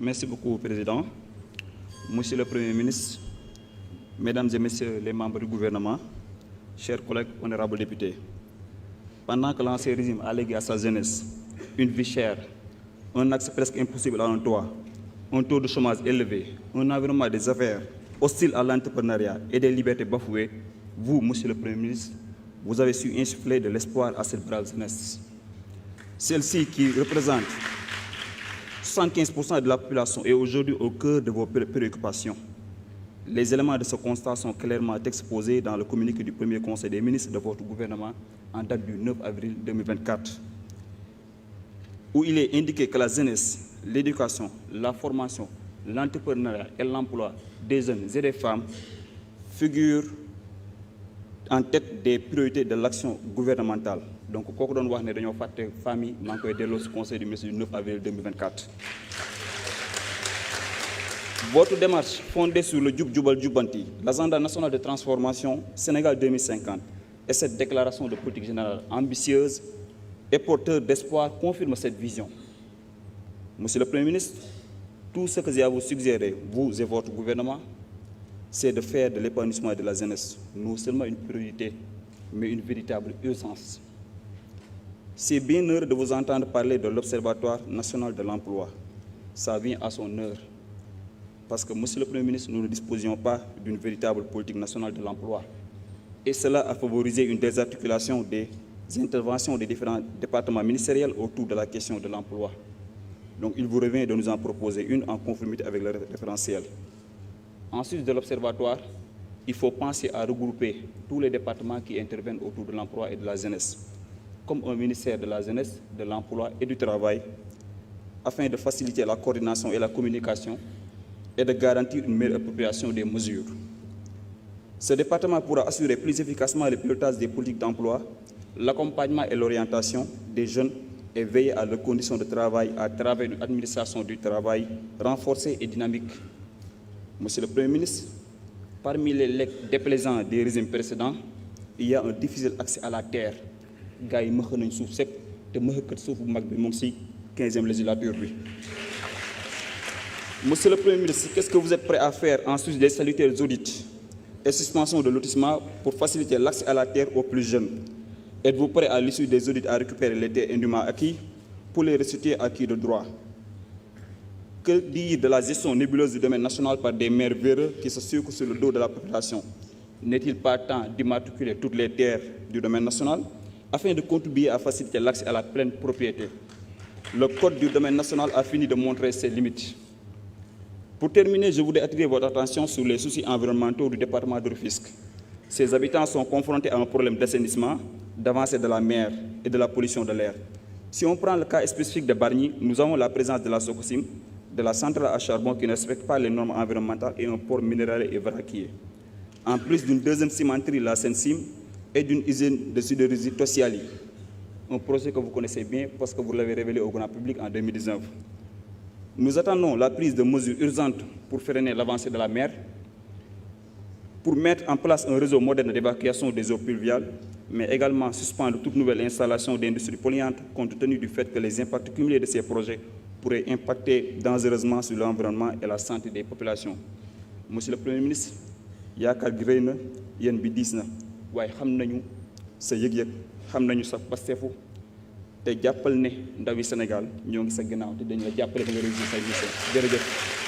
Merci beaucoup, Président. Monsieur le Premier ministre, Mesdames et Messieurs les membres du gouvernement, chers collègues honorables députés, pendant que l'ancien régime a légué à sa jeunesse une vie chère, un accès presque impossible à un toit, un taux de chômage élevé, un environnement des affaires hostile à l'entrepreneuriat et des libertés bafouées, vous, Monsieur le Premier ministre, vous avez su insuffler de l'espoir à cette brave jeunesse. Celle-ci qui représente 75% de la population est aujourd'hui au cœur de vos préoccupations. Les éléments de ce constat sont clairement exposés dans le communiqué du premier conseil des ministres de votre gouvernement en date du 9 avril 2024, où il est indiqué que la jeunesse, l'éducation, la formation, l'entrepreneuriat et l'emploi des jeunes et des femmes figurent en tête des priorités de l'action gouvernementale. Donc, kooku doon wax ne dañoo fàtte famille maa ngi koy delloo ci conseil du ministre du 9 avril 2024. Votre démarche fondée sur le Jub Jubal Jubanti, l'agenda national de transformation Sénégal 2050 et cette déclaration de politique générale ambitieuse et porteur d'espoir confirme cette vision. Monsieur le Premier ministre, tout ce que j'ai à vous suggérer, vous et votre gouvernement, c'est de faire de l'épanouissement de la jeunesse non seulement une priorité, mais une véritable urgence. C'est bien heureux de vous entendre parler de l'Observatoire national de l'emploi. Ça vient à son heure. Parce que, Monsieur le Premier ministre, nous ne disposions pas d'une véritable politique nationale de l'emploi. Et cela a favorisé une désarticulation des interventions des différents départements ministériels autour de la question de l'emploi. Donc, il vous revient de nous en proposer une en conformité avec le référentiel. Ensuite de l'Observatoire, il faut penser à regrouper tous les départements qui interviennent autour de l'emploi et de la jeunesse, comme un ministère de la jeunesse, de l'emploi et du travail, afin de faciliter la coordination et la communication et de garantir une meilleure appropriation des mesures. Ce département pourra assurer plus efficacement le pilotage des politiques d'emploi, l'accompagnement et l'orientation des jeunes et veiller à leurs conditions de travail à travers une administration du travail renforcée et dynamique. Monsieur le Premier ministre, parmi les legs déplaisants des régimes précédents, il y a un difficile accès à la terre. Gars yi mëx nañ suuf sek te mëxkat suufu mag bi mu ngi ci 15e législature bi. Monsieur le Premier ministre, qu'est-ce que vous êtes prêt à faire en sus des salutaires audits et suspension de lotissement pour faciliter l'accès à la terre aux plus jeunes? Êtes-vous prêt à l'issue des audits à récupérer les terres indûment acquis pour les restituer à qui de droit? Que dire de la gestion nébuleuse du domaine national par des maires véreux qui se sucrent sur le dos de la population? N'est-il pas temps d'immatriculer toutes les terres du domaine national afin de contribuer à faciliter l'accès à la pleine propriété? Le Code du domaine national a fini de montrer ses limites. Pour terminer, je voudrais attirer votre attention sur les soucis environnementaux du département de Rufisque. Ses habitants sont confrontés à un problème d'assainissement, d'avancée de la mer et de la pollution de l'air. Si on prend le cas spécifique de Bargny, nous avons la présence de la Sococim, de la centrale à charbon qui ne respecte pas les normes environnementales et un port minéralier et vraquier. En plus d'une deuxième cimenterie, la Sensim, et d'une usine de sidérurgie Tossiali, un projet que vous connaissez bien parce que vous l'avez révélé au grand public en 2019. Nous attendons la prise de mesures urgentes pour freiner l'avancée de la mer, pour mettre en place un réseau moderne d'évacuation des eaux pluviales, mais également suspendre toute nouvelle installation d'industries polluantes compte tenu du fait que les impacts cumulés de ces projets pourraient impacter dangereusement sur l'environnement et la santé des populations. Monsieur le Premier ministre, yaakaar gi rëy na yéen bi diis na waaye xam nañu sa yëg-yëg xam nañu sa pastefu te jàppal ne ndawi Sénégal ñoo ngi sa ginnaaw te dañu la jàppale ba nga réussir say mission jërëjëf.